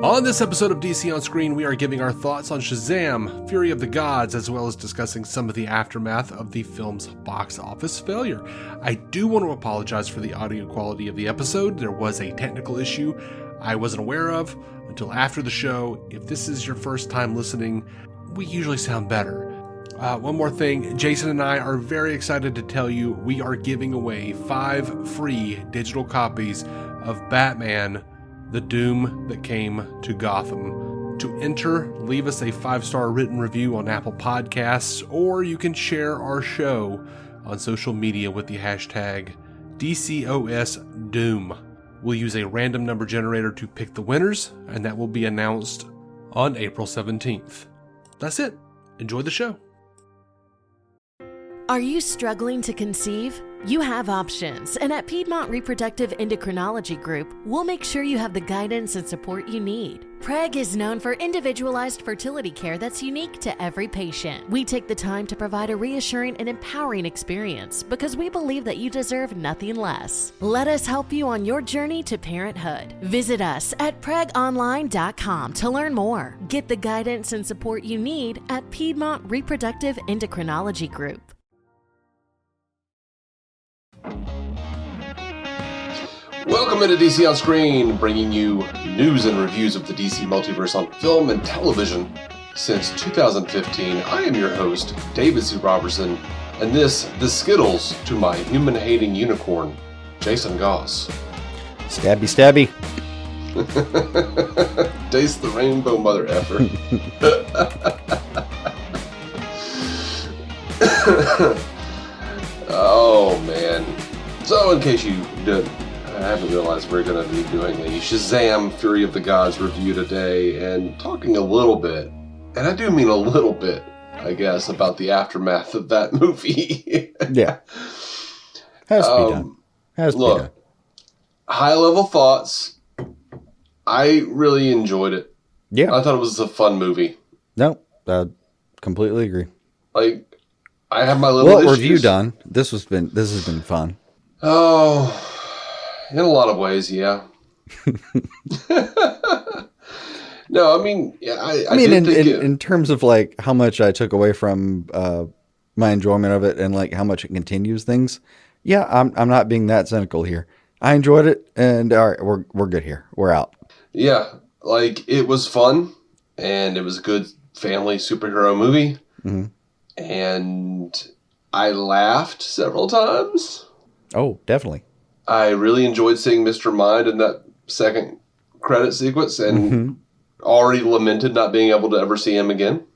On this episode of DC On Screen, we are giving our thoughts on Shazam, Fury of the Gods, as well as discussing some of the aftermath of the film's box office failure. I do want to apologize for the audio quality of the episode. There was a technical issue I wasn't aware of until after the show. If this is your first time listening, we usually sound better. One more thing, Jason and I are very excited to tell you we are giving away 5 free digital copies of Batman: The Doom That Came to Gotham. To enter, leave us a 5-star written review on Apple Podcasts, or you can share our show on social media with the hashtag DCOSDoom. We'll use a random number generator to pick the winners, and that will be announced on April 17th. That's it. Enjoy the show. Are you struggling to conceive? You have options, and at Piedmont Reproductive Endocrinology Group, we'll make sure you have the guidance and support you need. PREG is known for individualized fertility care that's unique to every patient. We take the time to provide a reassuring and empowering experience because we believe that you deserve nothing less. Let us help you on your journey to parenthood. Visit us at pregonline.com to learn more. Get the guidance and support you need at Piedmont Reproductive Endocrinology Group. Welcome into DC On Screen, bringing you news and reviews of the DC Multiverse on film and television since 2015. I am your host, David C. Robertson, and this, the Skittles to my human-hating unicorn, Jason Goss. Stabby, stabby. Taste the rainbow, mother effer. Oh, man. So, in case you I haven't realized we're going to be doing a Shazam Fury of the Gods review today and talking a little bit, and I do mean a little bit, I guess, about the aftermath of that movie. Yeah. Has to be done. Has to be done. High-level thoughts. I really enjoyed it. Yeah. I thought it was a fun movie. No, I completely agree. Like, I have my little issues. Review done. This has been fun. Oh, in a lot of ways, yeah. No, I mean, yeah, I mean, in terms of like how much I took away from my enjoyment of it and like how much it continues things. Yeah, I'm not being that cynical here. I enjoyed it, and all right, we're good here. We're out. Yeah, like it was fun, and it was a good family superhero movie, and I laughed several times. Oh, definitely. I really enjoyed seeing Mr. Mind in that second credit sequence and already lamented not being able to ever see him again.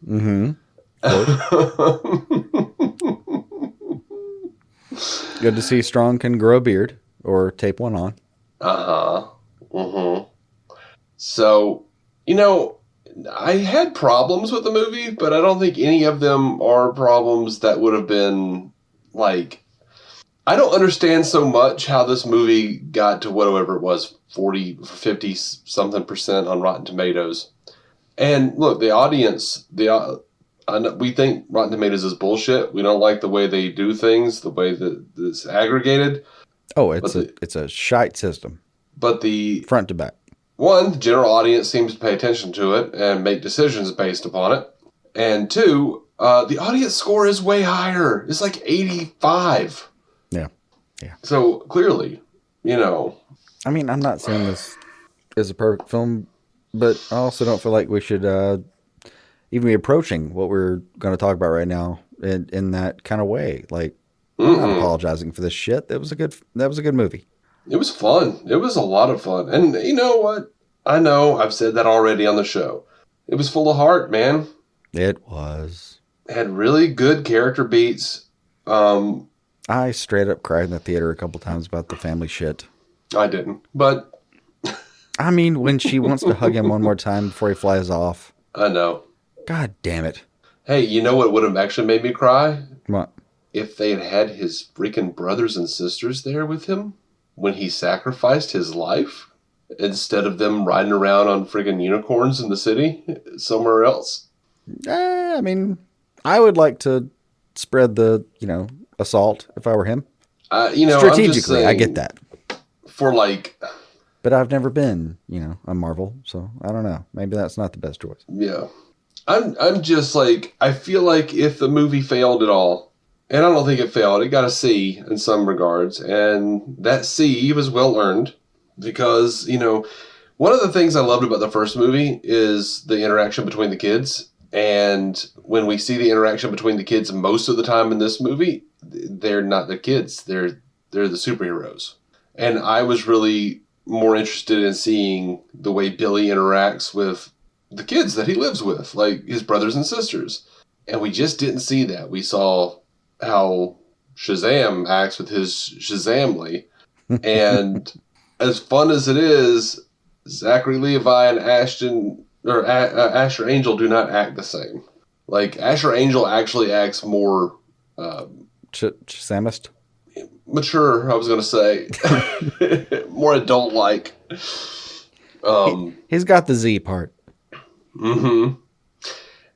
Good to see Strong can grow a beard or tape one on. So, you know, I had problems with the movie, but I don't think any of them are problems that would have been like, I don't understand so much how this movie got to whatever it was, 40, 50 something % on Rotten Tomatoes. And look, the audience, we think Rotten Tomatoes is bullshit. We don't like the way they do things, the way that it's aggregated. Oh, it's a shite system. But the front to back. One, the general audience seems to pay attention to it and make decisions based upon it. And two, the audience score is way higher. It's like 85. Yeah. So clearly, you know. I mean, I'm not saying this is a perfect film, but I also don't feel like we should even be approaching what we're going to talk about right now in that kind of way. Like, I'm not apologizing for this shit. That was a good movie. It was fun. It was a lot of fun. And you know what? I know I've said that already on the show. It was full of heart, man. It was. It had really good character beats. I straight up cried in the theater a couple times about the family shit. I didn't, but... I mean, when she wants to hug him one more time before he flies off. I know. God damn it. Hey, you know what would have actually made me cry? What? If they had his freaking brothers and sisters there with him when he sacrificed his life, instead of them riding around on friggin' unicorns in the city somewhere else. I mean, I would like to spread the, assault if I were him. Strategically, I get that. For like, But I've never been, a Marvel, so I don't know. Maybe that's not the best choice. Yeah. I'm just like, I feel like if the movie failed at all, and I don't think it failed, it got a C in some regards, and that C was well earned because, one of the things I loved about the first movie is the interaction between the kids. And when we see the interaction between the kids most of the time in this movie, they're not the kids. They're the superheroes. And I was really more interested in seeing the way Billy interacts with the kids that he lives with, like his brothers and sisters. And we just didn't see that. We saw how Shazam acts with his Shazamly. And as fun as it is, Zachary Levi and Asher Angel do not act the same. Like, Asher Angel actually acts more Shazamist? Mature, I was going to say. More adult-like. He's got the Z part. Mm-hmm.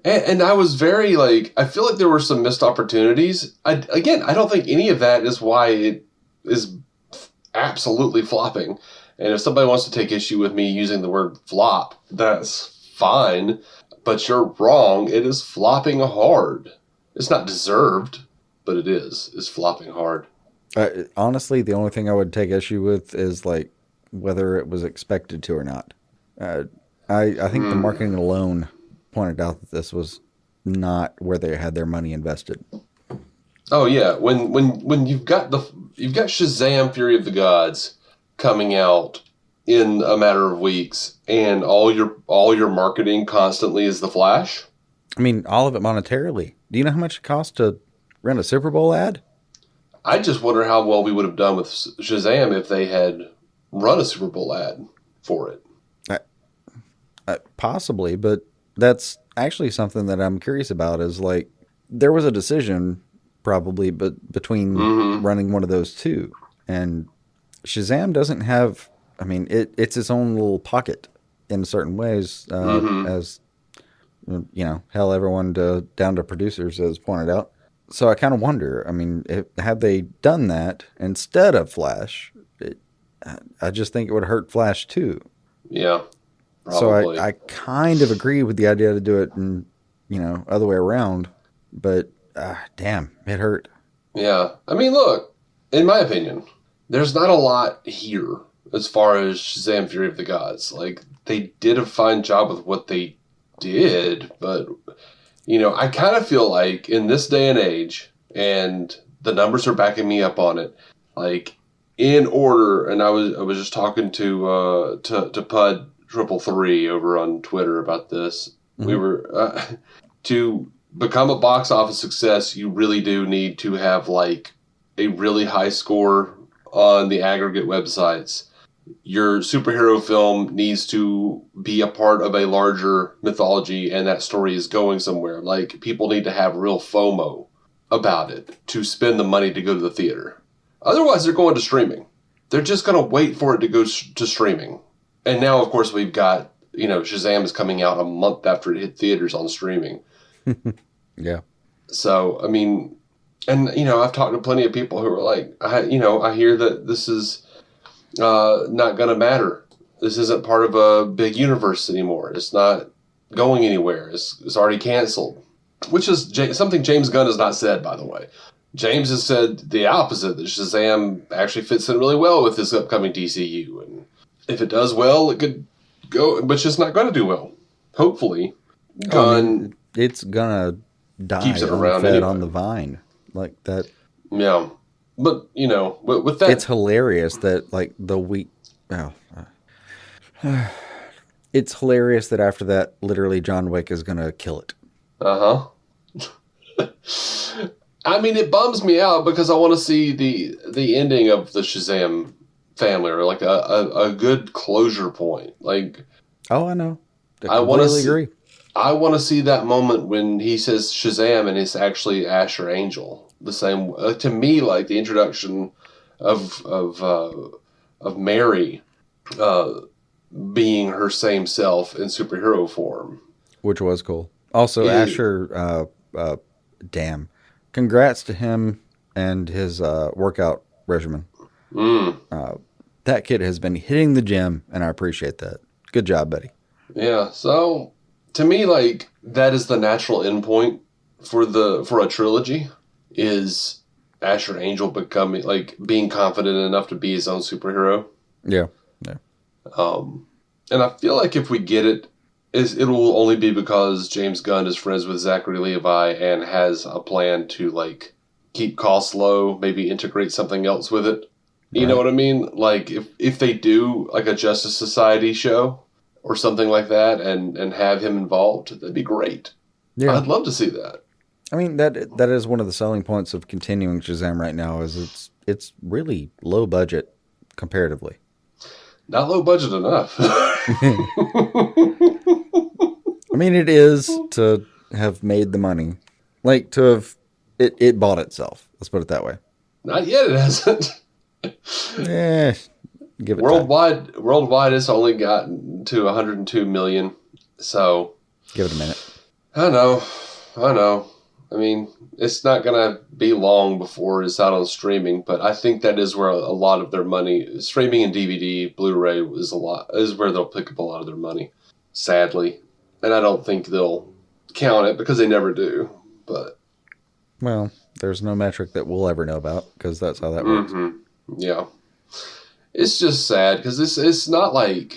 And I was very, I feel like there were some missed opportunities. I don't think any of that is why it is absolutely flopping. And if somebody wants to take issue with me using the word flop, that's fine. But you're wrong. It is flopping hard. It's not deserved, but it is. It's flopping hard. Honestly, the only thing I would take issue with is whether it was expected to or not. I think the marketing alone pointed out that this was not where they had their money invested. Oh yeah, when you've got Shazam: Fury of the Gods coming out in a matter of weeks, and all your marketing constantly is the Flash. I mean, all of it monetarily. Do you know how much it costs to run a Super Bowl ad? I just wonder how well we would have done with Shazam if they had run a Super Bowl ad for it. Possibly, but that's actually something that I'm curious about is there was a decision probably between running one of those two. And Shazam doesn't have, I mean, it's its own little pocket in certain ways, as, hell, everyone down to producers has pointed out. So I kind of wonder, I mean, had they done that instead of Flash, I just think it would hurt Flash too. Yeah, probably. So I kind of agree with the idea to do it in, other way around, but damn, it hurt. Yeah. I mean, look, in my opinion, there's not a lot here as far as Shazam: Fury of the Gods. They did a fine job with what they did, but, I kind of feel like in this day and age, and the numbers are backing me up on it, in order, and I was just talking to Pud 333 over on Twitter about this. Mm-hmm. We were, to become a box office success, you really do need to have, a really high score on the aggregate websites. Your superhero film needs to be a part of a larger mythology, and that story is going somewhere. People need to have real FOMO about it to spend the money to go to the theater. Otherwise, they're going to streaming. They're just going to wait for it to go to streaming. And now, of course, we've got, Shazam is coming out a month after it hit theaters on streaming. Yeah. So, I mean, and, I've talked to plenty of people who are I hear that this is not going to matter. This isn't part of a big universe anymore. It's not going anywhere. It's already canceled. Which is something James Gunn has not said, by the way. James has said the opposite, that Shazam actually fits in really well with this upcoming DCU. And if it does well, it could go, but it's just not going to do well. Hopefully. Gunn it's going to die keeps it around fed anyway. On the vine. Like that. Yeah. But, with that... It's hilarious that, the week... Oh, it's hilarious that after that, literally John Wick is going to kill it. Uh-huh. I mean, it bums me out because I want to see the ending of the Shazam family, or a good closure point. Oh, I know. I want to agree. I want to see that moment when he says Shazam and it's actually Asher Angel. The same to me, the introduction of Mary being her same self in superhero form, which was cool. Also, Asher, damn, congrats to him and his workout regimen. that kid has been hitting the gym, and I appreciate that. Good job, buddy. Yeah, so to me, like, that is the natural endpoint for a trilogy, is Asher Angel becoming, like, being confident enough to be his own superhero. Yeah. And I feel like if we get it, it will only be because James Gunn is friends with Zachary Levi and has a plan to, like, keep costs low, maybe integrate something else with it. You know what I mean? Like, if they do, like, a Justice Society show or something like that and have him involved, that'd be great. Yeah. I'd love to see that. I mean, that is one of the selling points of continuing Shazam right now, is it's really low budget comparatively. Not low budget enough. I mean, it is to have made the money. Like, to have... It bought itself. Let's put it that way. Not yet, it hasn't. Give it Worldwide, it's only gotten to 102 million. So... Give it a minute. I know. I mean, it's not going to be long before it's out on streaming, but I think that is where a lot of their money, streaming and DVD, Blu-ray is where they'll pick up a lot of their money, sadly. And I don't think they'll count it because they never do. But well, there's no metric that we'll ever know about because that's how that works. Yeah, it's just sad because it's not like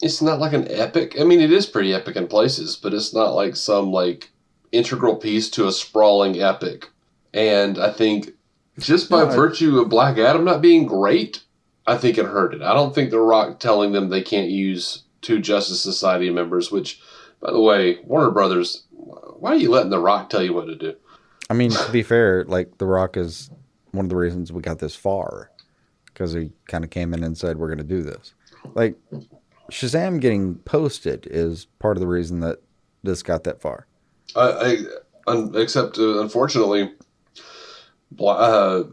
an epic. I mean, it is pretty epic in places, but it's not like some like integral piece to a sprawling epic. And I think just by virtue of Black Adam not being great, I think it hurt it. I don't think The Rock telling them they can't use 2 Justice Society members, which, by the way, Warner Brothers, why are you letting The Rock tell you what to do? I mean, to be fair, like, The Rock is one of the reasons we got this far, because he kind of came in and said, we're going to do this. Like, Shazam getting posted is part of the reason that this got that far. Except, unfortunately, The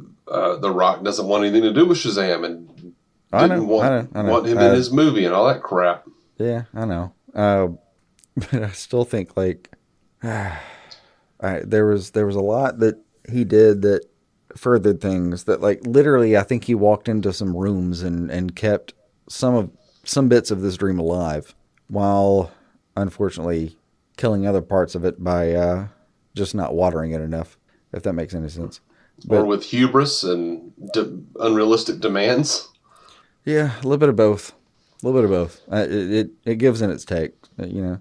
Rock doesn't want anything to do with Shazam and didn't want him in his movie and all that crap. Yeah, I know. But I still think, like, there was a lot that he did that furthered things that, like, literally, I think he walked into some rooms and kept some bits of this dream alive, while unfortunately killing other parts of it by just not watering it enough, if that makes any sense. Or with hubris and unrealistic demands. Yeah, a little bit of both. It gives in its take, you know.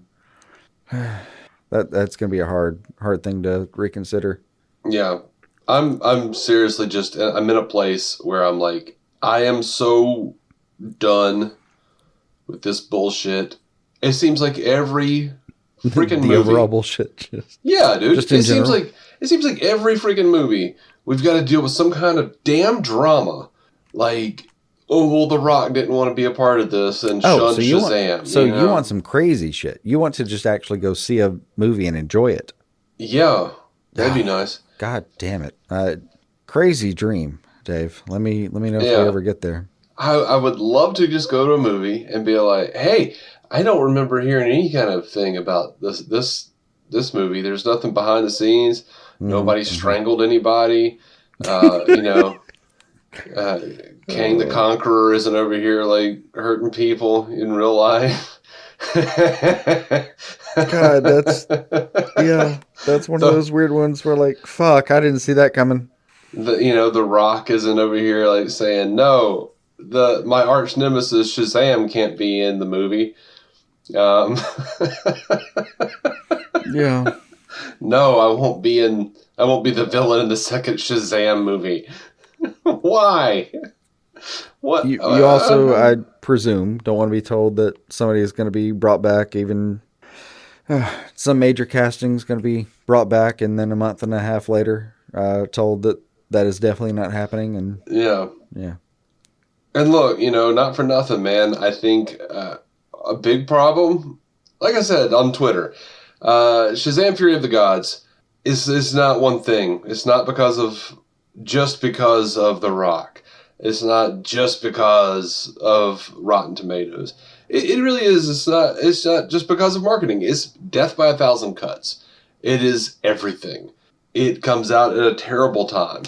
That's going to be a hard thing to reconsider. Yeah. I'm seriously I'm in a place where I'm like, I am so done with this bullshit. It seems like every freaking movie. Overall bullshit. Yeah, dude. Just in general. It seems like every freaking movie we've got to deal with some kind of damn drama. Like, oh, well, The Rock didn't want to be a part of this and shunned Shazam. You want some crazy shit. You want to just actually go see a movie and enjoy it. Yeah, that'd be nice. God damn it. Crazy dream, Dave. Let me know if we ever get there. I would love to just go to a movie and be like, hey, I don't remember hearing any kind of thing about this movie. There's nothing behind the scenes. Nobody strangled anybody. You know, Kang the Conqueror isn't over here like hurting people in real life. God, that's one of those weird ones where, like, fuck, I didn't see that coming. The Rock isn't over here like saying, no, my arch nemesis Shazam can't be in the movie. Yeah. No, I won't be the villain in the second Shazam movie. Why? What? You also, I presume, don't want to be told that somebody is going to be brought back, even some major casting is going to be brought back, and then a month and a half later told that is definitely not happening. And yeah. And look, not for nothing, man. I think a big problem, like I said on Twitter, Shazam Fury of the Gods is not one thing. It's not just because of The Rock. It's not just because of Rotten Tomatoes. It really is. It's not just because of marketing. It's death by 1,000 cuts. It is everything. It comes out at a terrible time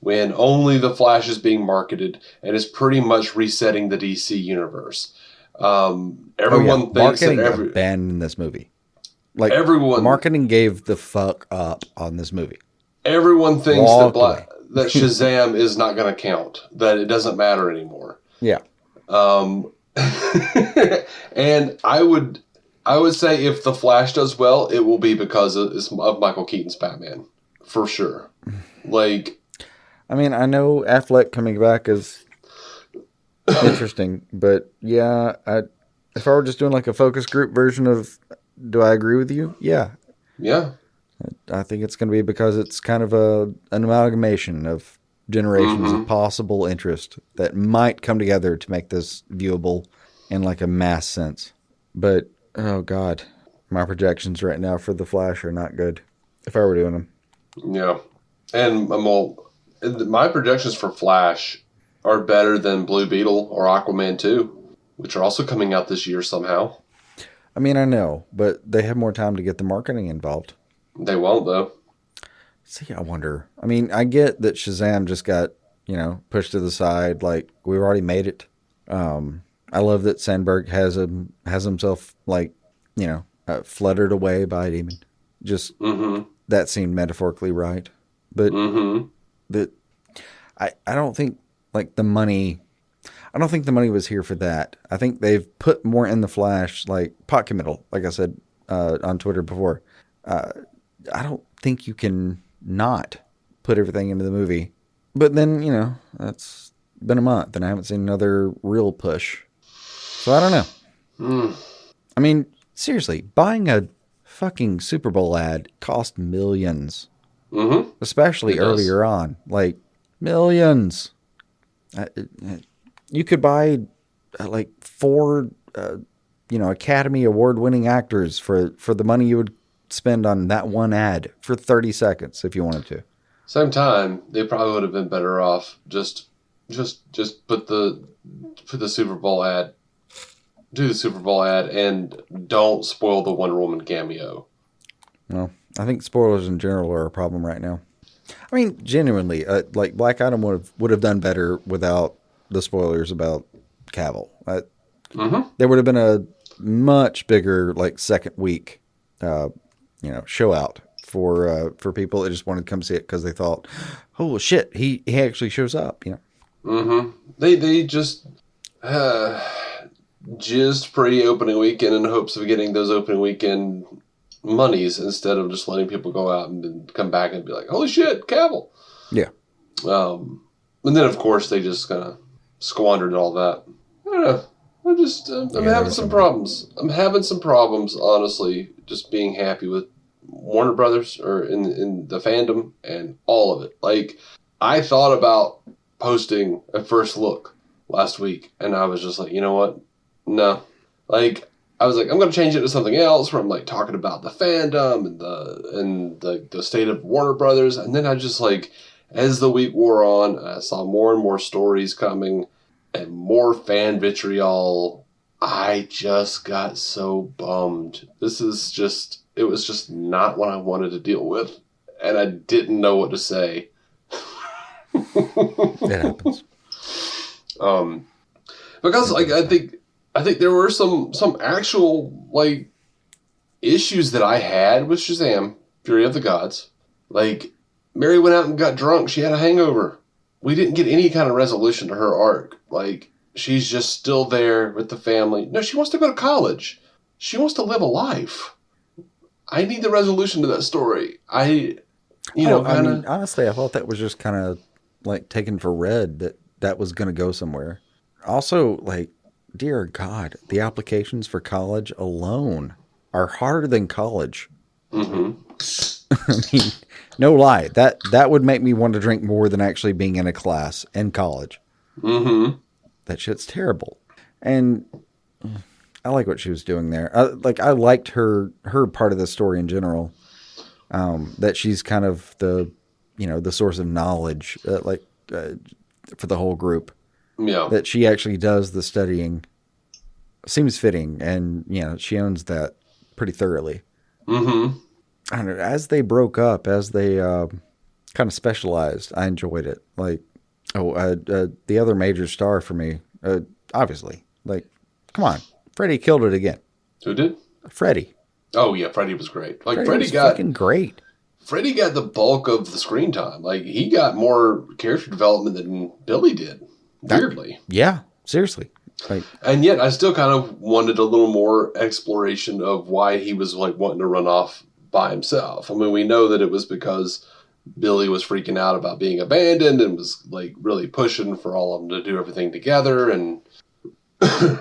when only the Flash is being marketed and is pretty much resetting the DC universe. Everyone thinks marketing that abandoned this movie. Like everyone, marketing gave the fuck up on this movie. everyone thinks Walked away. that Shazam is not going to count, that it doesn't matter anymore. Yeah. And I would say if the Flash does well, it will be because of Michael Keaton's Batman, for sure. Like, I mean, I know Affleck coming back is interesting, but yeah, if I were just doing like a focus group version of, do I agree with you? Yeah. Yeah. I think it's going to be because it's kind of an amalgamation of generations of possible interest that might come together to make this viewable in like a mass sense. But, oh God, my projections right now for The Flash are not good if I were doing them. Yeah. And my projections for Flash are better than Blue Beetle or Aquaman 2, which are also coming out this year somehow. I mean, I know, but they have more time to get the marketing involved. They won't, though. See, I wonder. I mean, I get that Shazam just got, pushed to the side. Like, we've already made it. I love that Sandberg has himself, fluttered away by a demon. Just, that seemed metaphorically right. But I don't think, like, the money... I don't think the money was here for that. I think they've put more in the Flash, like pot committal, like I said on Twitter before. I don't think you can not put everything into the movie. But then, that's been a month and I haven't seen another real push. So I don't know. I mean, seriously, buying a fucking Super Bowl ad cost millions. Especially earlier on. Like, millions. You could buy like 4, Academy Award-winning actors for the money you would spend on that one ad for 30 seconds if you wanted to. Same time, they probably would have been better off just put the Super Bowl ad, do the Super Bowl ad, and don't spoil the Wonder Woman cameo. Well, I think spoilers in general are a problem right now. I mean, genuinely, like Black Adam would have done better without the spoilers about Cavill. There would have been a much bigger like second week, show out for people that just wanted to come see it because they thought, oh shit, he actually shows up. They just jizzed pre-opening weekend in hopes of getting those opening weekend monies instead of just letting people go out and then come back and be like, holy shit, Cavill. Yeah. And then of course they just kind of squandered all that. I don't know. I'm having some problems. I'm having some problems, honestly, just being happy with Warner Brothers or in the fandom and all of it. Like, I thought about posting a first look last week, and I was just like, you know what? No. Like, I was like, I'm going to change it to something else where I'm like talking about the fandom and the state of Warner Brothers. And then I just like, as the week wore on, I saw more and more stories coming and more fan vitriol. I just got so bummed. It was just not what I wanted to deal with. And I didn't know what to say. It happens. Because like, I think there were some actual like issues that I had with Shazam, Fury of the Gods. Like, Mary went out and got drunk. She had a hangover. We didn't get any kind of resolution to her arc. Like, she's just still there with the family. No, she wants to go to college. She wants to live a life. I need the resolution to that story. Honestly, I thought that was just kind of like taken for read that was going to go somewhere. Also, like, dear God, the applications for college alone are harder than college. I mean, no lie. That would make me want to drink more than actually being in a class in college. That shit's terrible. And I like what she was doing there. I liked her part of the story in general. That she's kind of the source of knowledge, for the whole group. Yeah. That she actually does the studying seems fitting, and she owns that pretty thoroughly. I don't know, as they broke up, as they kind of specialized. I enjoyed it. Like, the other major star for me, obviously. Like, come on, Freddie killed it again. Who did? Freddie. Oh yeah, Freddie was great. Like Freddie was fucking great. Freddie got the bulk of the screen time. Like he got more character development than Billy did. Weirdly. Yeah, seriously. Like, and yet I still kind of wanted a little more exploration of why he was like wanting to run off by himself. I mean, we know that it was because Billy was freaking out about being abandoned and was like really pushing for all of them to do everything together. And I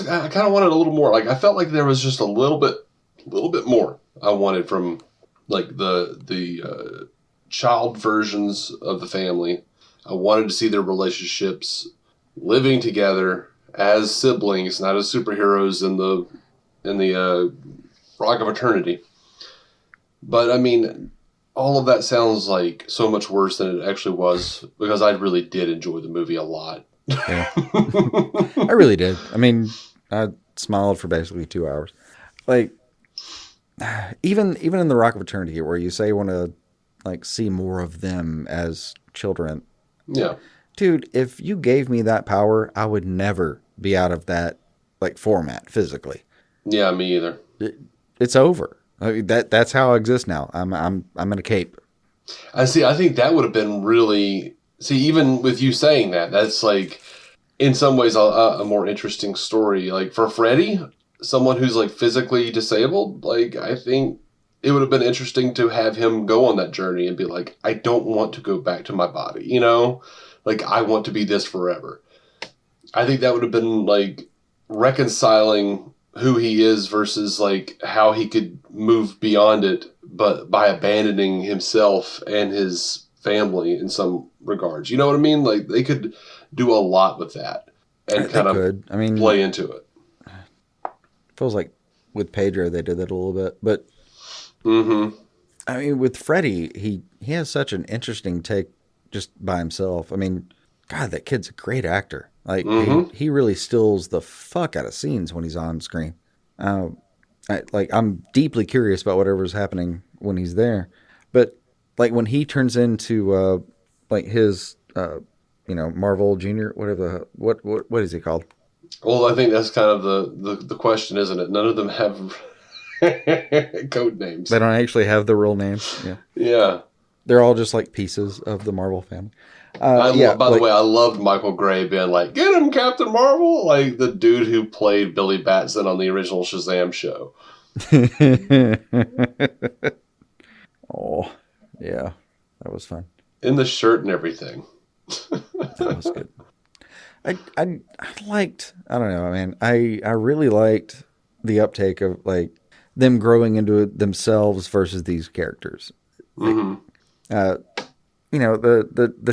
kind of wanted a little more. Like I felt like there was just a little bit more I wanted from like the child versions of the family. I wanted to see their relationships living together as siblings, not as superheroes in the Rock of Eternity. But I mean, all of that sounds like so much worse than it actually was, because I really did enjoy the movie a lot. Yeah. I really did. I mean, I smiled for basically 2 hours. Like, even in the Rock of Eternity, where you say you want to like see more of them as children. Yeah. Dude, if you gave me that power, I would never be out of that like format physically. Yeah, me either. It's over. I mean, that's how I exist now. I'm in a cape. I see. I think that would have been really. See, even with you saying that, that's like, in some ways, a more interesting story. Like for Freddy, someone who's like physically disabled, like I think it would have been interesting to have him go on that journey and be like, I don't want to go back to my body, you know, like I want to be this forever. I think that would have been like reconciling who he is versus like how he could move beyond it, but by abandoning himself and his family in some regards. You know what I mean? Like they could do a lot with that and kind of play into it. Feels like with Pedro they did that a little bit, but I mean with Freddy he has such an interesting take just by himself. I mean, God, that kid's a great actor. Like he really stills the fuck out of scenes when he's on screen. I'm deeply curious about whatever's happening when he's there, but like when he turns into like his Marvel Junior, whatever what is he called? Well, I think that's kind of the question, isn't it? None of them have code names. They don't actually have the real names. Yeah. Yeah. They're all just like pieces of the Marvel family. By the way, I loved Michael Gray being like, "Get him, Captain Marvel!" Like the dude who played Billy Batson on the original Shazam show. Oh, yeah, that was fun. In the shirt and everything. That was good. I liked. I don't know, man. I really liked the uptake of like them growing into themselves versus these characters. The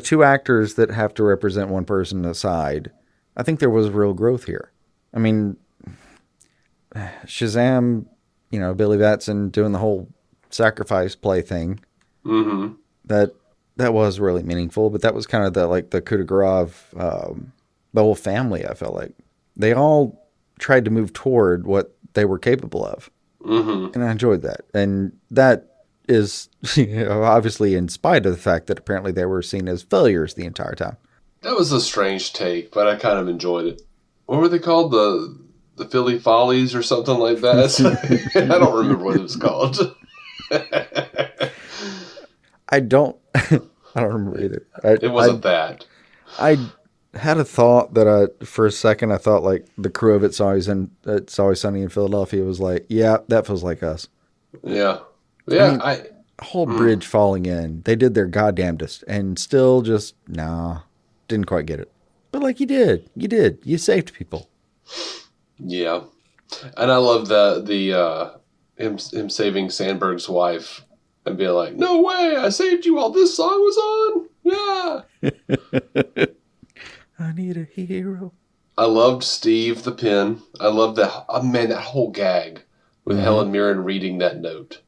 two actors that have to represent one person aside, I think there was real growth here. I mean, Shazam, Billy Batson doing the whole sacrifice play thing. That was really meaningful, but that was kind of the coup de grace of the whole family. I felt like they all tried to move toward what they were capable of, and I enjoyed that. And that is obviously in spite of the fact that apparently they were seen as failures the entire time. That was a strange take, but I kind of enjoyed it. What were they called? The Philly Follies or something like that? I don't remember what it was called. I don't remember either. It wasn't that. I had a thought that for a second I thought like the crew of It's Always Sunny in Philadelphia was like, yeah, that feels like us. Yeah. Yeah. I mean, whole bridge falling in. They did their goddamnedest and still just, didn't quite get it. But like you did. You saved people. Yeah. And I love him saving Sandberg's wife and being like, no way, I saved you while this song was on. Yeah. I need a hero. I loved Steve the Pin. I loved that whole gag with Helen Mirren reading that note.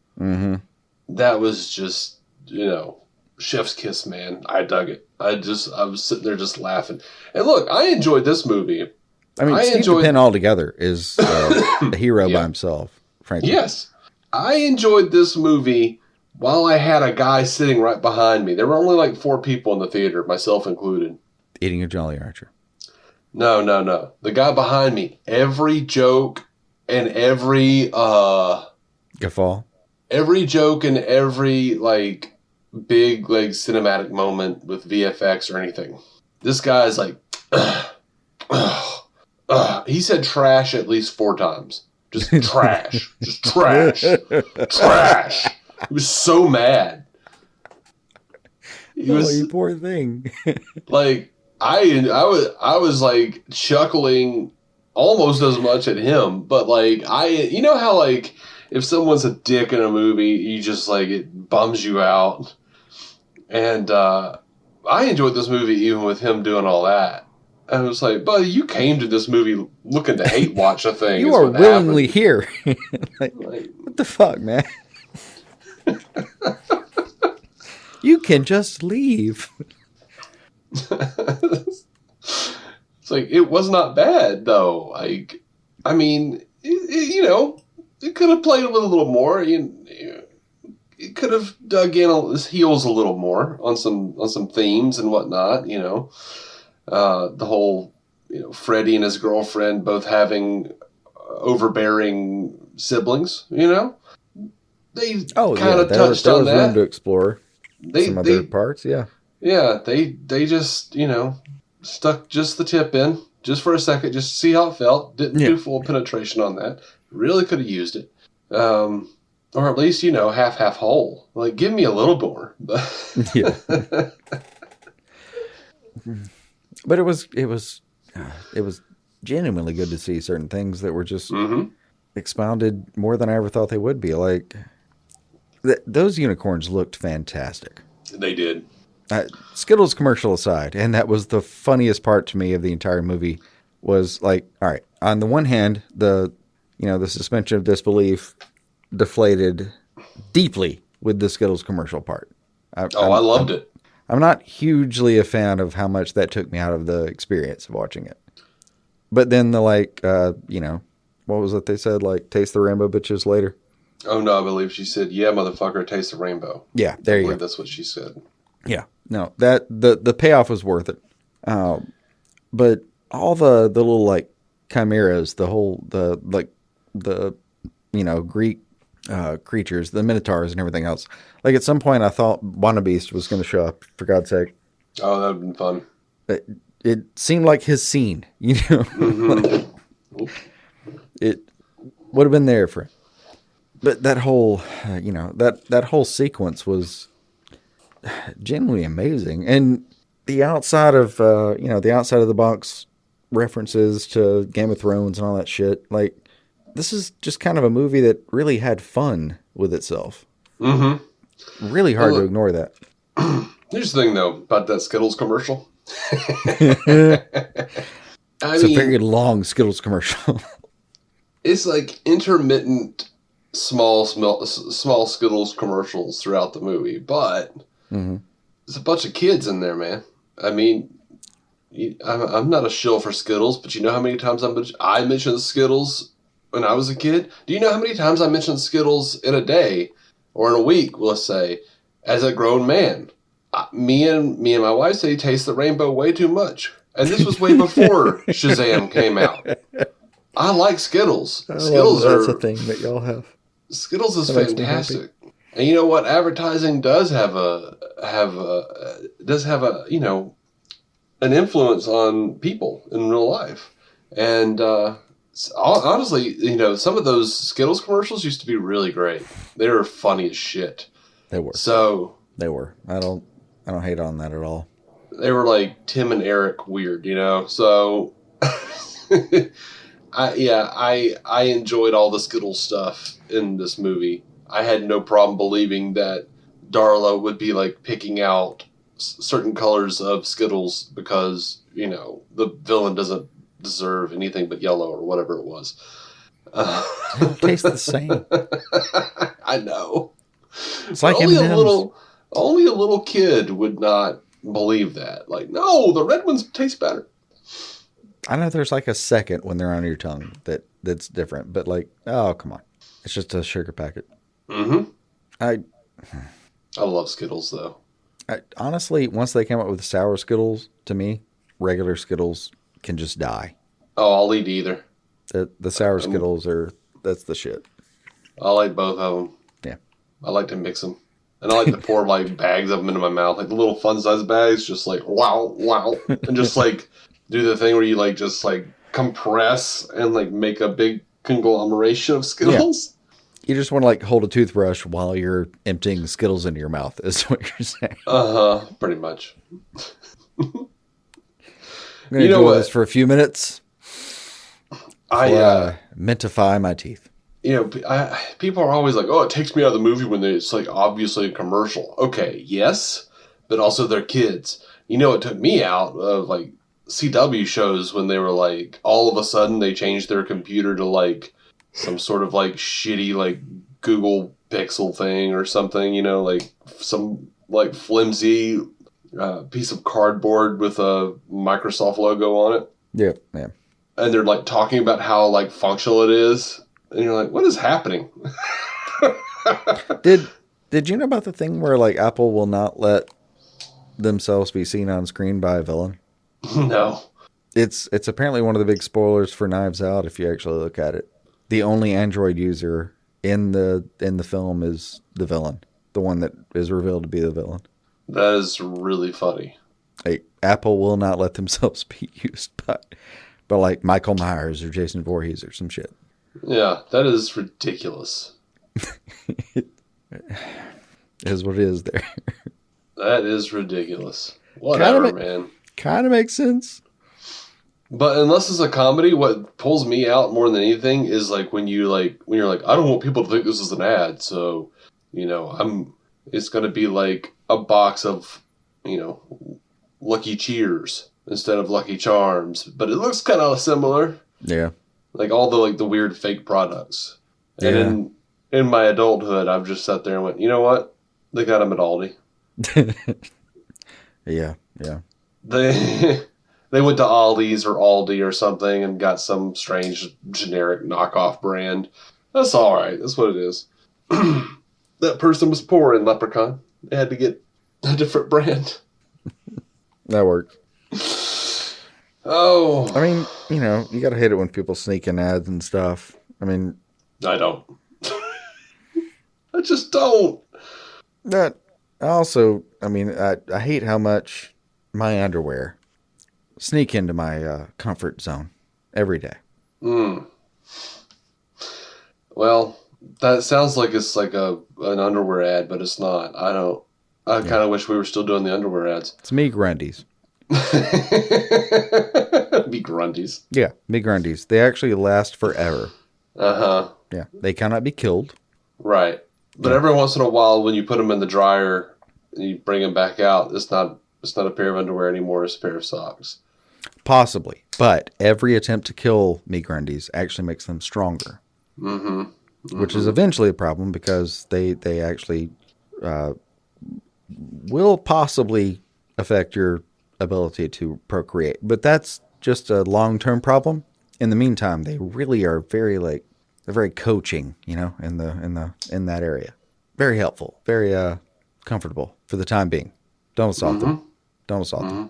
That was just, chef's kiss, man. I dug it. I was sitting there just laughing. And look, I enjoyed this movie. I mean, Steve the Pin altogether is a hero by himself, frankly. Yes. I enjoyed this movie while I had a guy sitting right behind me. There were only like 4 people in the theater, myself included. Eating a Jolly Rancher. No. The guy behind me, every joke and every Guffaw. every joke and every like big like cinematic moment with VFX or anything. This guy's like he said trash at least 4 times. Just trash. Just trash. Trash. He was so mad. He was, you poor thing. like I was like chuckling almost as much at him, but like you know how like if someone's a dick in a movie, you just like it bums you out. And I enjoyed this movie even with him doing all that. I was like, buddy, you came to this movie looking to hate watch a thing. You are willingly here. like, what the fuck, man? You can just leave. It's like, it was not bad, though. Like, I mean, it could have played with a little more. It could have dug in on his heels a little more on some themes and whatnot, the whole, Freddie and his girlfriend both having overbearing siblings, They kind of touched on that. There was room to explore some other parts, yeah. Yeah, they just, stuck just the tip in, just for a second, just to see how it felt. Didn't do full penetration on that. Really could have used it. Or at least, half whole. Like, give me a little more. Yeah. But it was genuinely good to see certain things that were just expounded more than I ever thought they would be. Like, those unicorns looked fantastic. They did. Skittles commercial aside, and that was the funniest part to me of the entire movie, was like, all right, on the one hand, the suspension of disbelief deflated deeply with the Skittles commercial part. I loved it. I'm not hugely a fan of how much that took me out of the experience of watching it. But then the what was it they said? Like, taste the rainbow bitches later. Oh no, I believe she said, "Yeah, motherfucker, taste the rainbow." Yeah, there you go. That's what she said. Yeah, no, that the payoff was worth it. But all the little like chimeras, the Greek creatures, the minotaurs and everything else. Like, at some point I thought Wannabeast was going to show up, for God's sake. Oh, that would have been fun. It seemed like his scene, Mm-hmm. It would have been there for him. But that whole, that whole sequence was genuinely amazing. And the outside of the box references to Game of Thrones and all that shit, like, this is just kind of a movie that really had fun with itself. Mm-hmm. Really hard to ignore that. Here's the thing, though, about that Skittles commercial. It's a very long Skittles commercial. It's like intermittent small Skittles commercials throughout the movie, but there's a bunch of kids in there, man. I mean, I'm not a shill for Skittles, but you know how many times I mentioned Skittles when I was a kid? Do you know how many times I mentioned Skittles in a day or in a week, let's say, as a grown man? Me and my wife say taste the rainbow way too much. And this was way before Shazam came out. I like Skittles. Skittles that's a thing that y'all have. Skittles is fantastic. And you know what? Advertising does have an influence on people in real life. And honestly, some of those Skittles commercials used to be really great. They were funny as shit. They were. They were. I don't hate on that at all. They were like Tim and Eric weird, So I enjoyed all the Skittles stuff in this movie. I had no problem believing that Darla would be like picking out certain colors of Skittles because, the villain doesn't deserve anything but yellow or whatever it was. It tastes the same. I know. It's like only a little kid would not believe that. Like, no, the red ones taste better. I know there's like a second when they're on your tongue that's different, but like, oh, come on. It's just a sugar packet. Mm-hmm. I love Skittles, though. Honestly, once they came up with sour Skittles, to me, regular Skittles can just die. Oh, I'll eat either. The sour Skittles that's the shit. I like both of them. Yeah. I like to mix them. And I like to pour like bags of them into my mouth, like the little fun size bags, just like wow, and just like do the thing where you like just like compress and like make a big conglomeration of Skittles. You just want to like hold a toothbrush while you're emptying the Skittles into your mouth, is what you're saying. Pretty much. I'm going to enjoy this for a few minutes. I mintify my teeth. People are always like, oh, it takes me out of the movie when it's like obviously a commercial. Okay, yes, but also they're kids. It took me out of like CW shows when they were like, all of a sudden they changed their computer to like some sort of like shitty like Google Pixel thing or something, like some like flimsy piece of cardboard with a Microsoft logo on it. Yeah. And they're like talking about how like functional it is. And you're like, what is happening? Did you know about the thing where like Apple will not let themselves be seen on screen by a villain? No. It's apparently one of the big spoilers for Knives Out if you actually look at it. The only Android user in the film is the villain. The one that is revealed to be the villain. That is really funny. Like, Apple will not let themselves be used by like Michael Myers or Jason Voorhees or some shit. Yeah, that is ridiculous. It is what it is there. That is ridiculous. Whatever, man. Kind of makes sense. But unless it's a comedy, what pulls me out more than anything is like when you're like, I don't want people to think this is an ad, so it's gonna be like a box of, Lucky Cheers instead of Lucky Charms, but it looks kind of similar. Yeah. Like all the weird fake products. Yeah. And in my adulthood, I've just sat there and went, you know what? They got them at Aldi. Yeah. They went to Aldi's or Aldi or something and got some strange generic knockoff brand. That's all right. That's what it is. That person was poor in Leprechaun. They had to get a different brand. That worked. Oh. I mean, you got to hit it when people sneak in ads and stuff. I mean, I don't. I just don't. That also, I hate how much my underwear sneak into my comfort zone every day. Well, that sounds like it's like an underwear ad, but it's not. I kind of wish we were still doing the underwear ads. It's me Grundies. Me Grundies. Yeah, me Grundies. They actually last forever. Uh-huh. Yeah, they cannot be killed. Right. But every once in a while, when you put them in the dryer and you bring them back out, it's not a pair of underwear anymore. It's a pair of socks. Possibly. But every attempt to kill me Grundies actually makes them stronger. Mm-hmm. Which is eventually a problem because they actually will possibly affect your ability to procreate. But that's just a long-term problem. In the meantime, they really are they're very coaching, in that area. Very helpful, very comfortable for the time being. Don't assault them. Don't assault them.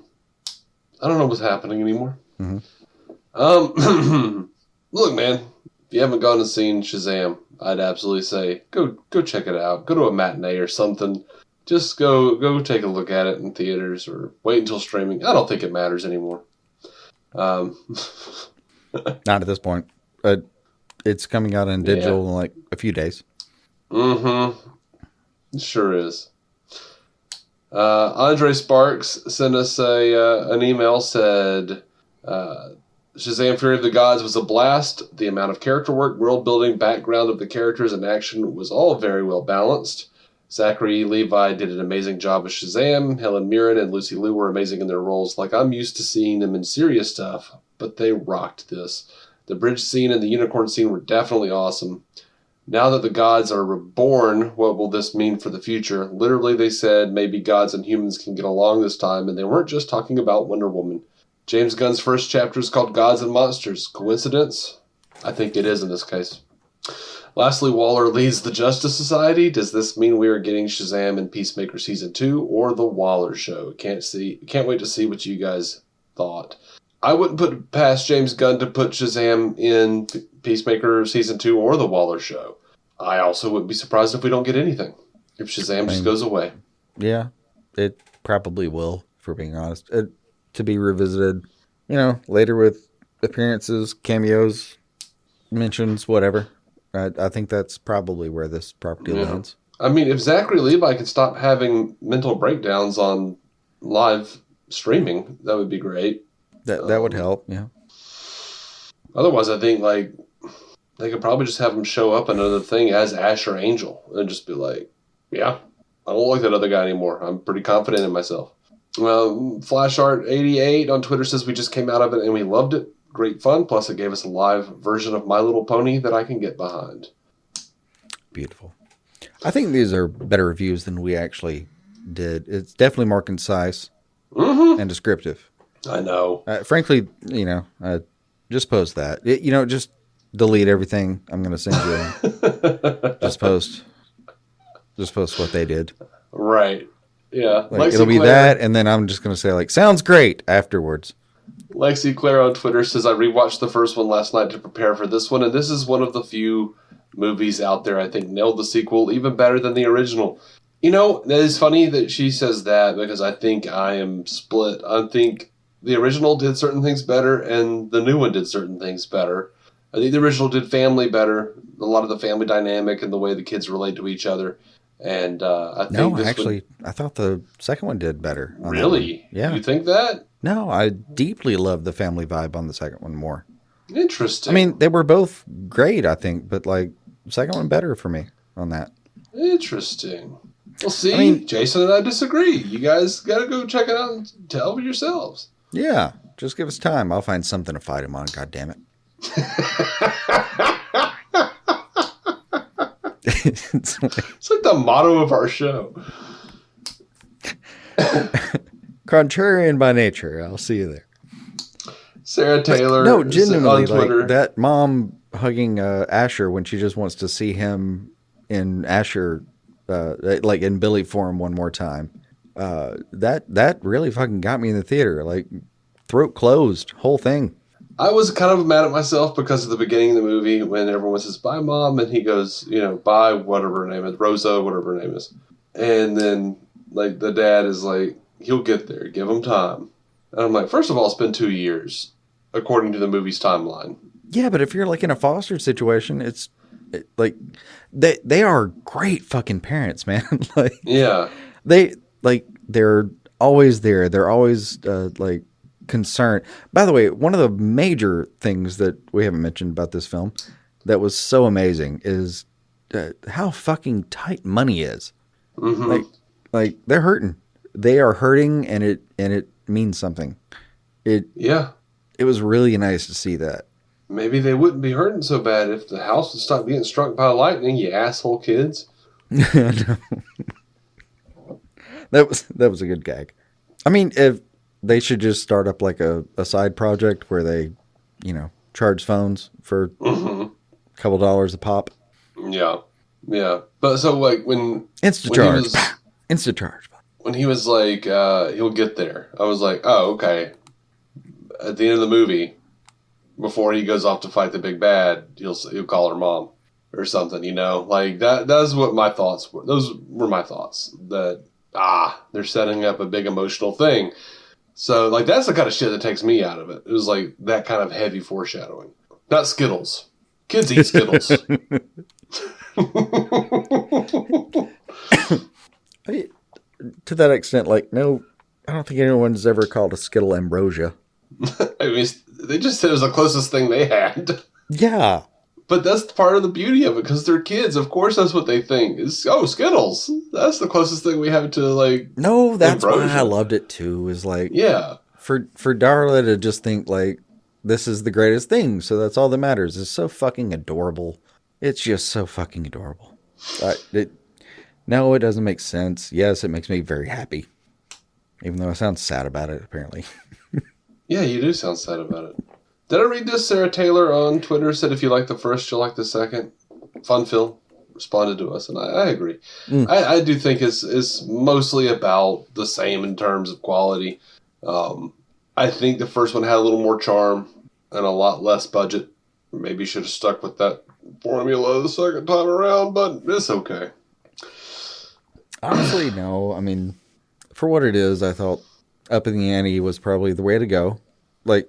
I don't know what's happening anymore. Mm-hmm. Look, man, if you haven't gone and seen Shazam, I'd absolutely say go check it out. Go to a matinee or something. Just go take a look at it in theaters or wait until streaming. I don't think it matters anymore. Not at this point. It's coming out in digital in like a few days. Mm-hmm. It sure is. Andre Sparks sent us an email, said, Shazam Fury of the Gods was a blast. The amount of character work, world building, background of the characters, and action was all very well balanced. Zachary Levi did an amazing job as Shazam. Helen Mirren and Lucy Liu were amazing in their roles. Like, I'm used to seeing them in serious stuff, but they rocked this. The bridge scene and the unicorn scene were definitely awesome. Now that the gods are reborn, what will this mean for the future? Literally, they said maybe gods and humans can get along this time, and they weren't just talking about Wonder Woman. James Gunn's first chapter is called Gods and Monsters. Coincidence? I think it is in this case. Lastly, Waller leads the Justice Society. Does this mean we are getting Shazam and Peacemaker Season 2 or The Waller Show? Can't wait to see what you guys thought. I wouldn't put it past James Gunn to put Shazam in Peacemaker Season 2 or The Waller Show. I also wouldn't be surprised if we don't get anything. If Shazam just goes away. Yeah, it probably will, if we're being honest. To be revisited, later with appearances, cameos, mentions, whatever. I think that's probably where this property lands. I mean, if Zachary Levi could stop having mental breakdowns on live streaming, that would be great. That would help, yeah. Otherwise, I think they could probably just have him show up in another thing as Ash or Angel and just be like, yeah, I don't like that other guy anymore. I'm pretty confident in myself. FlashArt88 on Twitter says we just came out of it and we loved it. Great fun. Plus, it gave us a live version of My Little Pony that I can get behind. Beautiful. I think these are better reviews than we actually did. It's definitely more concise and descriptive. I know. Frankly, just post that. Just delete everything I'm going to send you. Just post what they did. Right. Yeah. It'll be that, and then I'm just going to say, sounds great afterwards. Lexi Claire on Twitter says, I rewatched the first one last night to prepare for this one, and this is one of the few movies out there I think nailed the sequel even better than the original. That is funny that she says that because I think I am split. I think the original did certain things better, and the new one did certain things better. I think the original did family better, a lot of the family dynamic and the way the kids relate to each other. And I think I thought the second one did better. Really? Yeah. You think that? No, I deeply loved the family vibe on the second one more. Interesting. I mean, they were both great, I think, but second one better for me on that. Interesting. Well, see, Jason and I disagree. You guys got to go check it out and tell for yourselves. Yeah, just give us time. I'll find something to fight him on, goddammit. It's like the motto of our show. Contrarian by nature. I'll see you there. Sarah Taylor. No, genuinely, on Twitter. that mom hugging Asher when she just wants to see him in Asher, in Billy form one more time. That really fucking got me in the theater. Throat closed, whole thing. I was kind of mad at myself because of the beginning of the movie when everyone says, bye, Mom, and he goes, bye, whatever her name is, Rosa, whatever her name is. And then, the dad is like, he'll get there, give him time. And I'm like, first of all, it's been 2 years, according to the movie's timeline. Yeah, but if you're, in a foster situation, they are great fucking parents, man. Yeah. They're always there. They're always, concern. By the way, one of the major things that we haven't mentioned about this film that was so amazing is how fucking tight money is. Mm-hmm. They're hurting. They are hurting, and it means something. It was really nice to see that. Maybe they wouldn't be hurting so bad if the house would stop getting struck by lightning, you asshole kids. That was a good gag. I mean, if they should just start up a side project where they, charge phones for a couple dollars a pop. Yeah. Yeah. But so when Insta charge. When he was like, he'll get there. I was like, oh, okay. At the end of the movie, before he goes off to fight the big bad, he'll call her mom or something, that's what my thoughts were. Those were my thoughts that, they're setting up a big emotional thing. So, that's the kind of shit that takes me out of it. It was that kind of heavy foreshadowing. Not Skittles. Kids eat Skittles. To that extent, no, I don't think anyone's ever called a Skittle ambrosia. I mean, they just said it was the closest thing they had. Yeah. But that's part of the beauty of it, because they're kids. Of course, that's what they think. Skittles. That's the closest thing we have to, No, that's ambrosia. Why I loved it, too, is, yeah. For Darla to just think, this is the greatest thing, so that's all that matters. It's so fucking adorable. It's just so fucking adorable. No, it doesn't make sense. Yes, it makes me very happy. Even though I sound sad about it, apparently. Yeah, you do sound sad about it. Did I read this? Sarah Taylor on Twitter said if you like the first, you'll like the second. fun film. Responded to us, and I agree. Mm. I do think it's mostly about the same in terms of quality. I think the first one had a little more charm and a lot less budget. Maybe should have stuck with that formula the second time around, but it's okay. Honestly, no. I mean, for what it is, I thought Up in the Ante was probably the way to go. Like,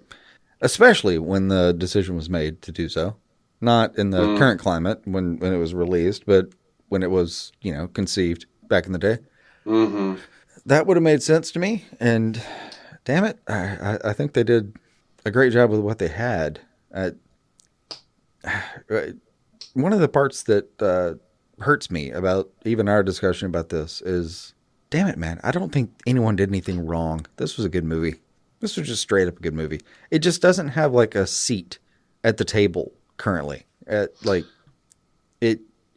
especially when the decision was made to do so. Not in the current climate when it was released, but when it was, conceived back in the day. Mm-hmm. That would have made sense to me. And damn it, I think they did a great job with what they had. One of the parts that hurts me about even our discussion about this is, damn it, man, I don't think anyone did anything wrong. This was a good movie. This was just straight up a good movie. It just doesn't have like a seat at the table currently.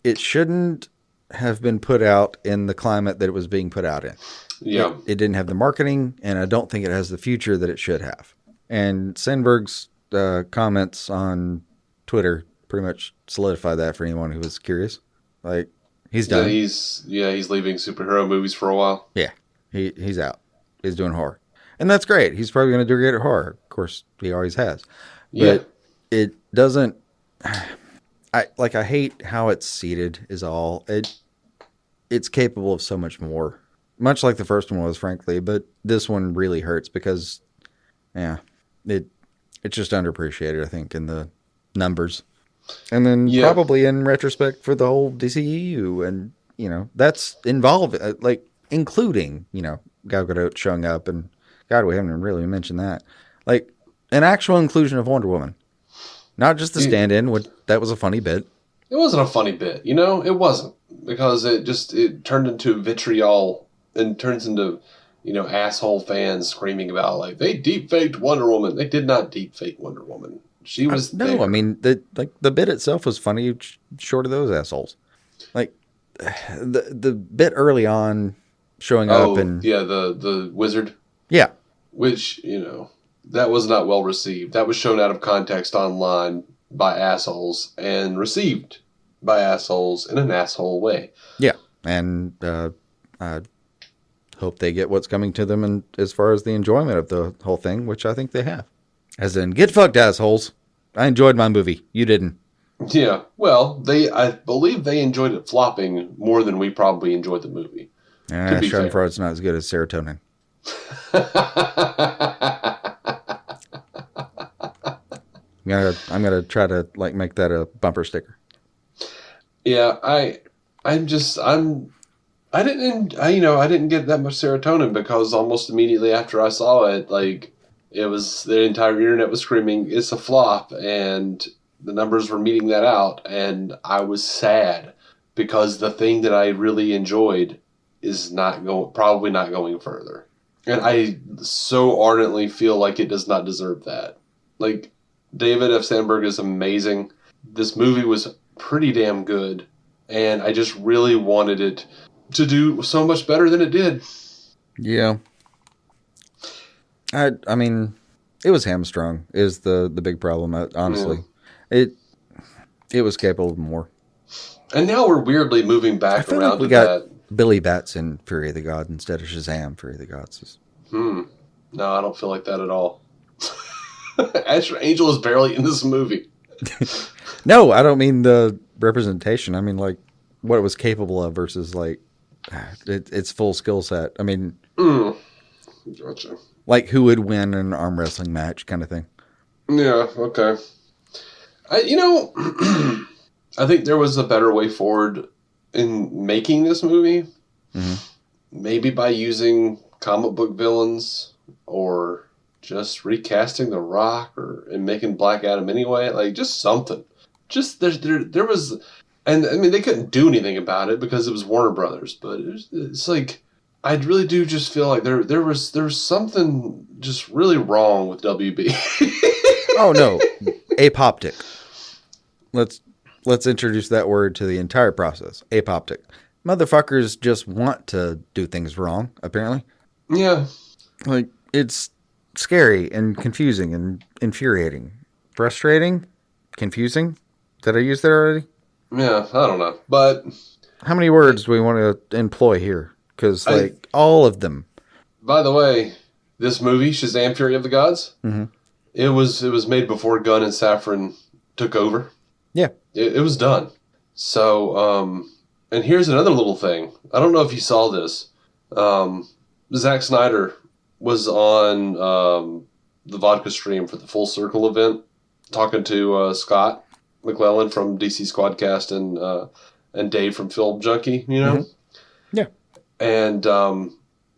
It shouldn't have been put out in the climate that it was being put out in. Yeah. It didn't have the marketing, and I don't think it has the future that it should have. And Sandberg's comments on Twitter pretty much solidify that for anyone who was curious. Like, he's done. He's leaving superhero movies for a while. Yeah, he's out. He's doing horror. And that's great. He's probably going to do great at horror. Of course, he always has. Yeah. But it doesn't... I hate how it's seated is all. It's capable of so much more. Much like the first one was, frankly. But this one really hurts because, yeah, it's just underappreciated, I think, in the numbers. And then probably in retrospect for the whole DCEU. And, that's involved, including, Gal Gadot showing up. And, God, we haven't really mentioned that. Like, an actual inclusion of Wonder Woman. Not just the stand-in, that was a funny bit. It wasn't a funny bit, It wasn't. Because it turned into vitriol and turns into, asshole fans screaming about, like, they deep-faked Wonder Woman. They did not deep-fake Wonder Woman. She was No, there. I mean, the bit itself was funny, short of those assholes. Like, the bit early on showing up and... yeah, the wizard. Yeah. Which, that was not well received. That was shown out of context online by assholes and received by assholes in an asshole way. Yeah, and I hope they get what's coming to them and as far as the enjoyment of the whole thing, which I think they have. As in, get fucked, assholes. I enjoyed my movie. You didn't. Yeah, well, I believe they enjoyed it flopping more than we probably enjoyed the movie. Schadenfreude's not as good as serotonin. I'm gonna try to make that a bumper sticker. Yeah, I didn't get that much serotonin because almost immediately after I saw it, it was the entire internet was screaming it's a flop, and the numbers were meeting that out, and I was sad because the thing that I really enjoyed is probably not going further, and I so ardently feel like it does not deserve that. Like, David F. Sandberg is amazing. This movie was pretty damn good, and I just really wanted it to do so much better than it did. Yeah. I mean, it was hamstrung is the big problem, honestly. Yeah. It was capable of more. And now we're weirdly moving back around to that. Billy Bats in Fury of the Gods instead of Shazam, Fury of the Gods. No, I don't feel like that at all. Asher Angel is barely in this movie. No, I don't mean the representation. I mean, what it was capable of versus, its full skill set. I mean... Gotcha. Who would win an arm wrestling match kind of thing. Yeah, okay. I think there was a better way forward in making this movie. Mm-hmm. Maybe by using comic book villains or just recasting The Rock and making Black Adam anyway. Just something. Just there was... And, I mean, they couldn't do anything about it because it was Warner Brothers. But it's I really do just feel like there was something just really wrong with WB. Oh, no. Apoptic. Let's introduce that word to the entire process. Apoptic. Motherfuckers just want to do things wrong, apparently. Yeah. It's scary and confusing and infuriating. Frustrating? Confusing? Did I use that already? Yeah, I don't know. But How many words do we want to employ here? Because, like, all of them. by the way, this movie, Shazam! Fury of the Gods, it was made before Gunn and Safran took over. Yeah. It was done. So, and here's another little thing. I don't know if you saw this. Zack Snyder was on the Vodka stream for the Full Circle event, talking to Scott McClellan from DC Squadcast and Dave from Film Junkie, you know? Yeah. And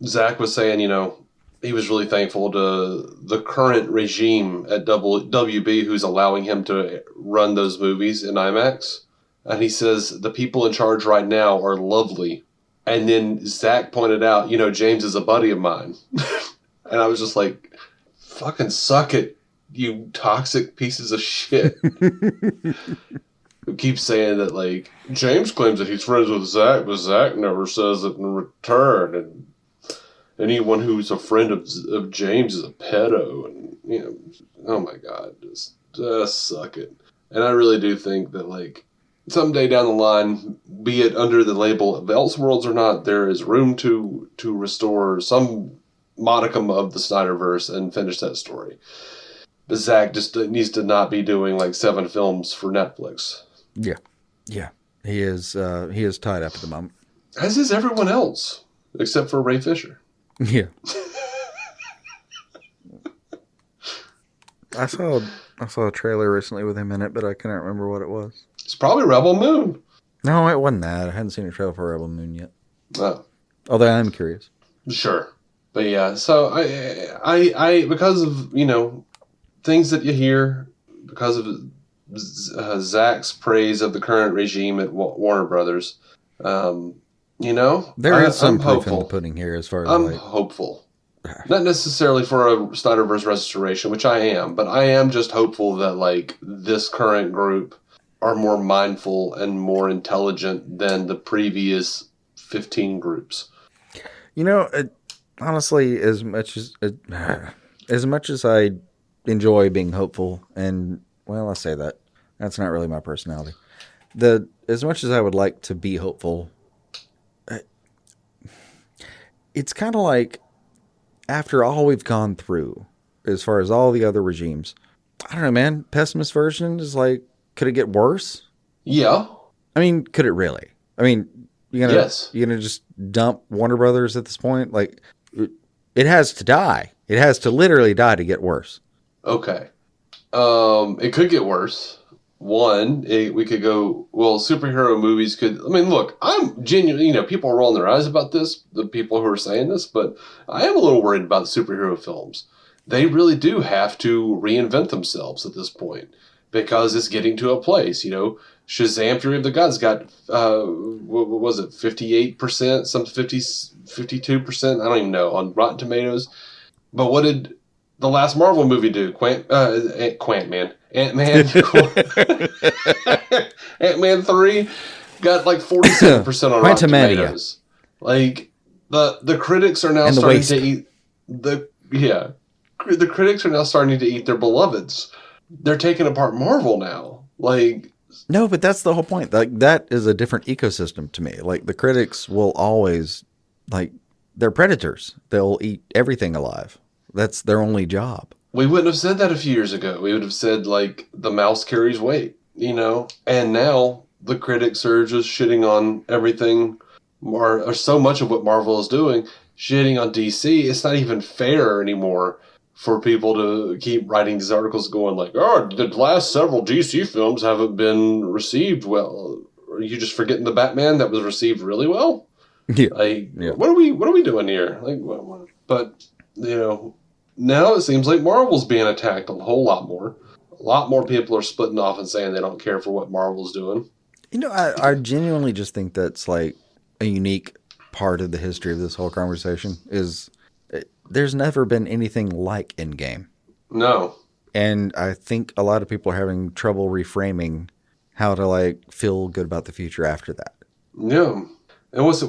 Zach was saying, you know, he was really thankful to the current regime at WB who's allowing him to run those movies in IMAX. And he says, the people in charge right now are lovely. And then Zach pointed out, you know, James is a buddy of mine. And I was just like, fucking suck it, you toxic pieces of shit. Who keeps saying that, like, James claims that he's friends with Zach, but Zach never says it in return. And anyone who's a friend of James is a pedo. And, you know, oh my God, just suck it. And I really do think that, like, someday down the line, be it under the label of Elseworlds or not, there is room to restore some modicum of the Snyderverse and finish that story. But Zach just needs to not be doing like 7 films for Netflix. Yeah. Yeah. He is tied up at the moment. As is everyone else, except for Ray Fisher. Yeah. I saw a trailer recently with him in it, but I couldn't remember what it was. It's probably Rebel Moon. No, it wasn't that. I hadn't seen a trailer for Rebel Moon yet. Oh. Although I am curious. Sure. But yeah, so I because of, you know, things that you hear, because of Zach's praise of the current regime at Warner Brothers, you know, there is some I'm proof hopeful. in the pudding here as far as I'm hopeful. Not necessarily for a Snyderverse restoration, which I am, but I am just hopeful that, like, this current group are more mindful and more intelligent than the previous 15 groups. You know, honestly, as much as I enjoy being hopeful, and, well, I say that. That's not really my personality. As much as I would like to be hopeful, it's kind of like, after all we've gone through, as far as all the other regimes, I don't know, man, pessimist version is like, could it get worse? Yeah. I mean, could it really? I mean, you're gonna just dump Warner Brothers at this point? Like, it has to die. It has to literally die to get worse. Okay. It could get worse. One, we could go, well, superhero movies could, I mean, look, I'm genuinely, you know, people are rolling their eyes about this, the people who are saying this, but I am a little worried about superhero films. They really do have to reinvent themselves at this point because it's getting to a place, you know, Shazam! Fury of the Gods got, what was it, 58%, some 52%, I don't even know, on Rotten Tomatoes. But what did the last Marvel movie do? Ant-Man 3 got like 47% on Rotten Tomatoes. Like, the critics are now starting to eat the critics are now starting to eat their beloveds. They're taking apart Marvel now. Like, no, but that's the whole point. Like, that is a different ecosystem to me. Like, the critics will always, like, they're predators. They'll eat everything alive. That's their only job. We wouldn't have said that a few years ago. We would have said, like, the mouse carries weight, you know? And now the critics are just shitting on everything, or so much of what Marvel is doing, shitting on DC. It's not even fair anymore for people to keep writing these articles going like, oh, the last several DC films haven't been received well. Are you just forgetting the Batman that was received really well? Yeah. Like, yeah. What are we doing here? Like, what? But, you know, now it seems like Marvel's being attacked a whole lot more. A lot more people are splitting off and saying they don't care for what Marvel's doing. You know, I genuinely just think that's like a unique part of the history of this whole conversation is there's never been anything like Endgame. No. And I think a lot of people are having trouble reframing how to, like, feel good about the future after that. Yeah. And what's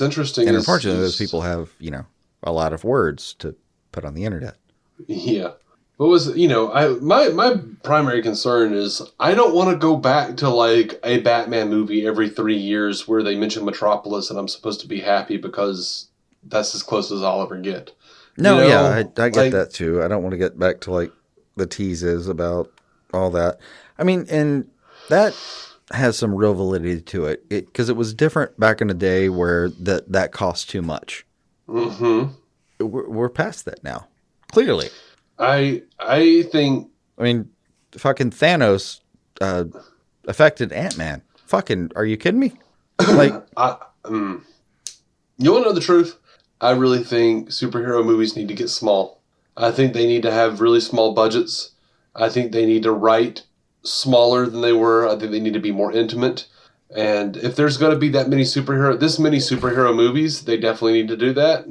interesting and unfortunately, those people have, you know, a lot of words to put on the internet. Yeah. What was, my primary concern is I don't want to go back to like a Batman movie every 3 years where they mention Metropolis and I'm supposed to be happy because that's as close as I'll ever get. No, yeah, I get that too. I don't want to get back to like the teases about all that. I mean, and that has some real validity to it because it was different back in the day where that cost too much. Mm-hmm. We're past that now, clearly. I think. I mean, fucking Thanos affected Ant-Man. Fucking, are you kidding me? Like, you want to know the truth? I really think superhero movies need to get small. I think they need to have really small budgets. I think they need to write smaller than they were. I think they need to be more intimate. And if there's going to be this many superhero movies, they definitely need to do that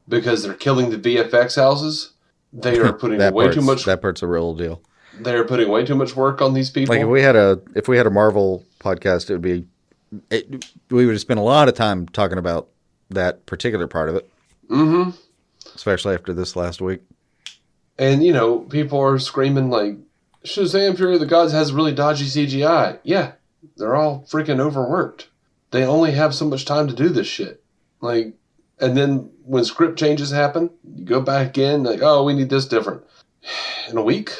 because they're killing the VFX houses. They are putting way too much. That part's a real deal. They are putting way too much work on these people. Like if we had a Marvel podcast, we would have spent a lot of time talking about that particular part of it. Mm-hmm. Especially after this last week. And, people are screaming like, Shazam! Fury of the Gods has really dodgy CGI. Yeah, they're all freaking overworked. They only have so much time to do this shit. Like, and then when script changes happen, you go back in, like, oh, we need this different. In a week?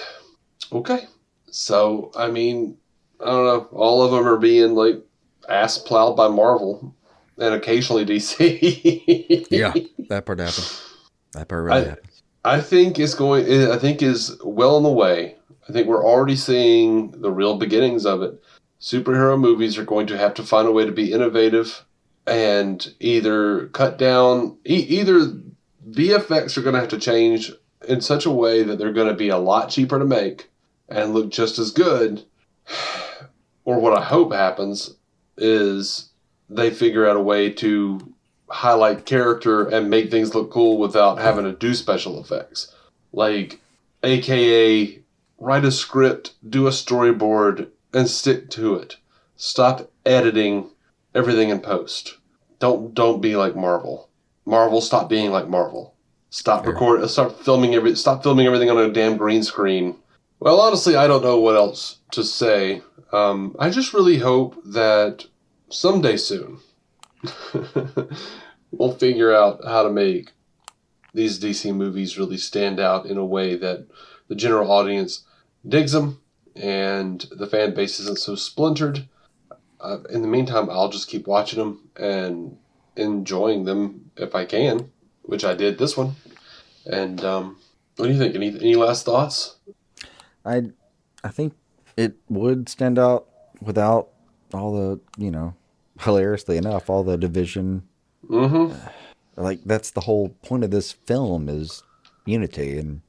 Okay. So, I mean, I don't know. All of them are being, like, ass plowed by Marvel. And occasionally DC. Yeah, that part happens. That part really happens. I think is well on the way. I think we're already seeing the real beginnings of it. Superhero movies are going to have to find a way to be innovative and either cut down, either VFX are going to have to change in such a way that they're going to be a lot cheaper to make and look just as good. Or what I hope happens is they figure out a way to highlight character and make things look cool without having to do special effects. Like, AKA, write a script, do a storyboard, and stick to it. Stop editing everything in post. Don't be like Marvel. Marvel, stop being like Marvel. Stop filming everything on a damn green screen. Well, honestly, I don't know what else to say. I just really hope that someday soon, we'll figure out how to make these DC movies really stand out in a way that the general audience digs them and the fan base isn't so splintered. In the meantime, I'll just keep watching them and enjoying them if I can, which I did this one. And what do you think? Any last thoughts? I think it would stand out without all the, hilariously enough, all the division. Mm-hmm. Like, that's the whole point of this film is unity, and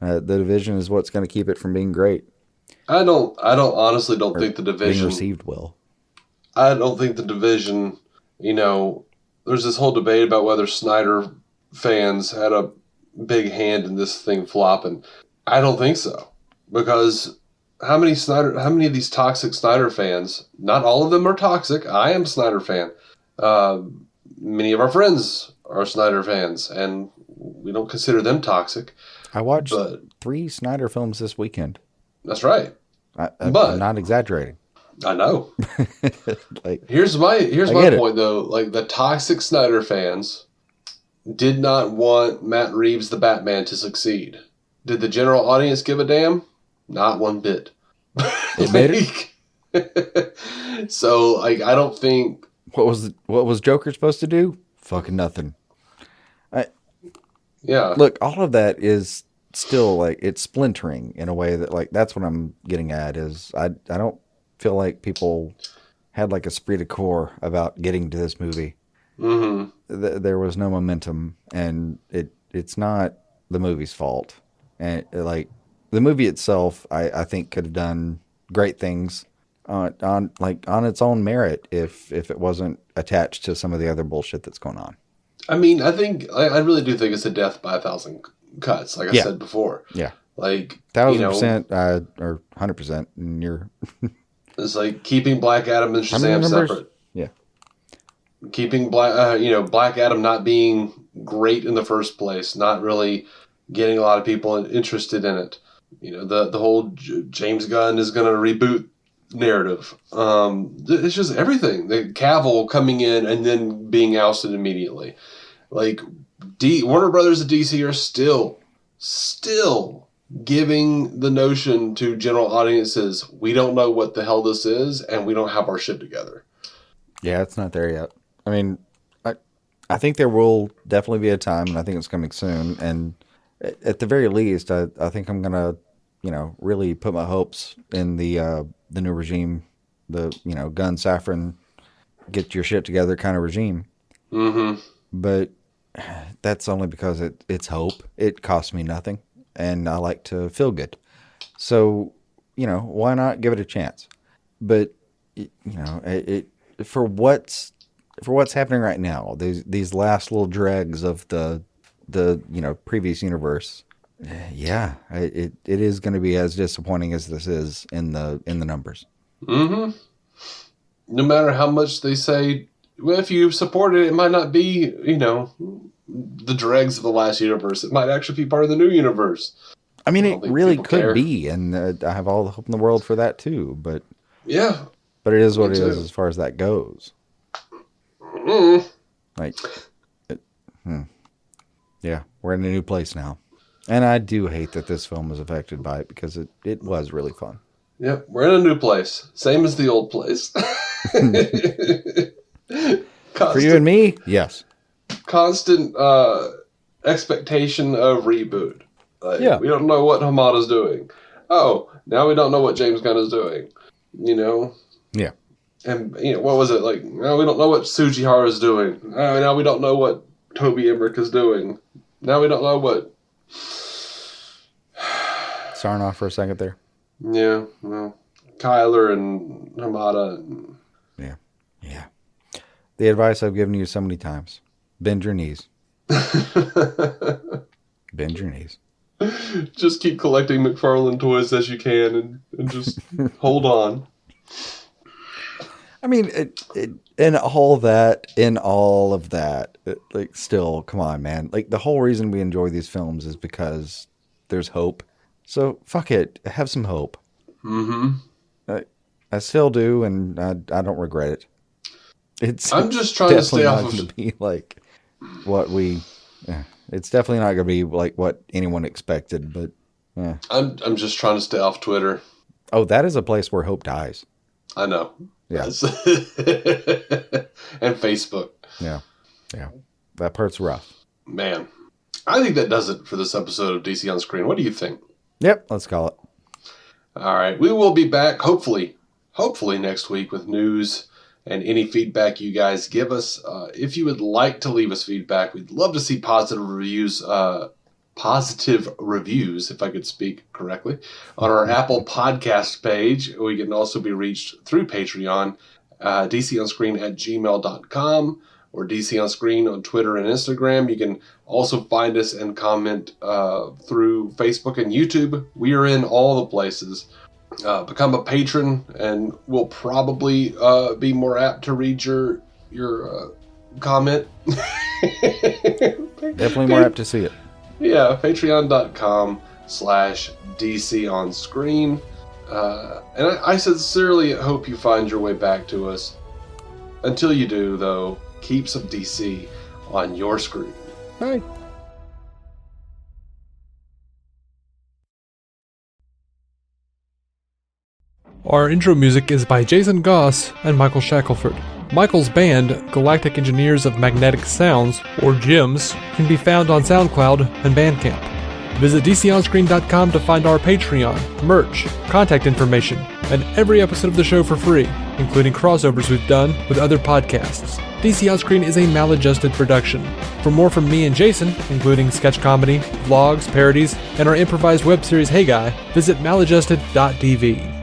the division is what's going to keep it from being great. I honestly don't think the division being received well. I don't think the division, there's this whole debate about whether Snyder fans had a big hand in this thing flopping. I don't think so, because how many of these toxic Snyder fans? Not all of them are toxic. I am a Snyder fan. Many of our friends are Snyder fans, and we don't consider them toxic. I watched 3 Snyder films this weekend. That's right. I'm not exaggerating. I know. Like, here's my point though. Like, the toxic Snyder fans did not want Matt Reeves the Batman to succeed. Did the general audience give a damn? Not one bit. It made it. So, like, I don't think. What was Joker supposed to do? Fucking nothing. Yeah. Look, all of that is still, like, it's splintering in a way that, like, that's what I'm getting at is I don't feel like people had, like, esprit de corps about getting to this movie. Mm-hmm. There was no momentum, and it's not the movie's fault. And, like, the movie itself, I think could have done great things on its own merit if it wasn't attached to some of the other bullshit that's going on. I mean, I really do think it's a death by 1,000 cuts, like I said before. Yeah. Like, 1,000% or 100%. And you're. It's like keeping Black Adam and Shazam separate. Yeah. Keeping Black Adam not being great in the first place, not really getting a lot of people interested in it. You know, the whole James Gunn is going to reboot narrative. It's just everything. The Cavill coming in and then being ousted immediately. Like, Warner Brothers and DC are still giving the notion to general audiences, we don't know what the hell this is, and we don't have our shit together. Yeah, it's not there yet. I mean, I think there will definitely be a time, and I think it's coming soon. And at the very least, I think I'm gonna, really put my hopes in the new regime, the Gunn, Safran, get your shit together kind of regime. Mm-hmm. But that's only because it's hope. It costs me nothing, and I like to feel good. So, why not give it a chance? But for what's happening right now, these last little dregs of the previous universe, it is going to be as disappointing as this is in the numbers. Mm-hmm. No matter how much they say, well, if you support it, it might not be, the dregs of the last universe. It might actually be part of the new universe. I mean, it really could be, and I have all the hope in the world for that too. But yeah, but it is what it is as far as that goes. Yeah, we're in a new place now, and I do hate that this film was affected by it because it was really fun. Yep, we're in a new place, same as the old place. For you and me, yes. Constant expectation of reboot. Yeah. We don't know what Hamada's doing. Oh, now we don't know what James Gunn is doing. Yeah. And, what was it? Like, now we don't know what Sujihara is doing. Now we don't know what Toby Emmerich is doing. Now we don't know what... Sarnoff for a second there. Yeah, well, Kyler and Hamada. Yeah. The advice I've given you so many times. Bend your knees. Bend your knees. Just keep collecting McFarlane toys as you can and just hold on. I mean, in all of that, like, still, come on, man. Like, the whole reason we enjoy these films is because there's hope. So, fuck it. Have some hope. Mm-hmm. I still do, and I don't regret it. I'm just trying to stay off of... It's definitely not going to be like what we... it's definitely not going to be like what anyone expected, but... I'm just trying to stay off Twitter. Oh, that is a place where hope dies. I know. Yeah. And Facebook. Yeah. That part's rough. Man. I think that does it for this episode of DC On Screen. What do you think? Yep, let's call it. All right. We will be back, hopefully next week with news and any feedback you guys give us. If you would like to leave us feedback, we'd love to see positive reviews, if I could speak correctly, on our Apple Podcast page. We can also be reached through Patreon, dconscreen@gmail.com, or DC On Screen on Twitter and Instagram. You can also find us and comment through Facebook and YouTube. We are in all the places. Become a patron, and we'll probably be more apt to read your comment. Definitely more apt to see it. Yeah, patreon.com/DC On Screen. And I sincerely hope you find your way back to us. Until you do, though, keep some DC on your screen. Bye. Our intro music is by Jason Goss and Michael Shackelford. Michael's band, Galactic Engineers of Magnetic Sounds, or GEMS, can be found on SoundCloud and Bandcamp. Visit DCOnScreen.com to find our Patreon, merch, contact information, and every episode of the show for free, including crossovers we've done with other podcasts. DC On Screen is a maladjusted production. For more from me and Jason, including sketch comedy, vlogs, parodies, and our improvised web series Hey Guy, visit maladjusted.tv.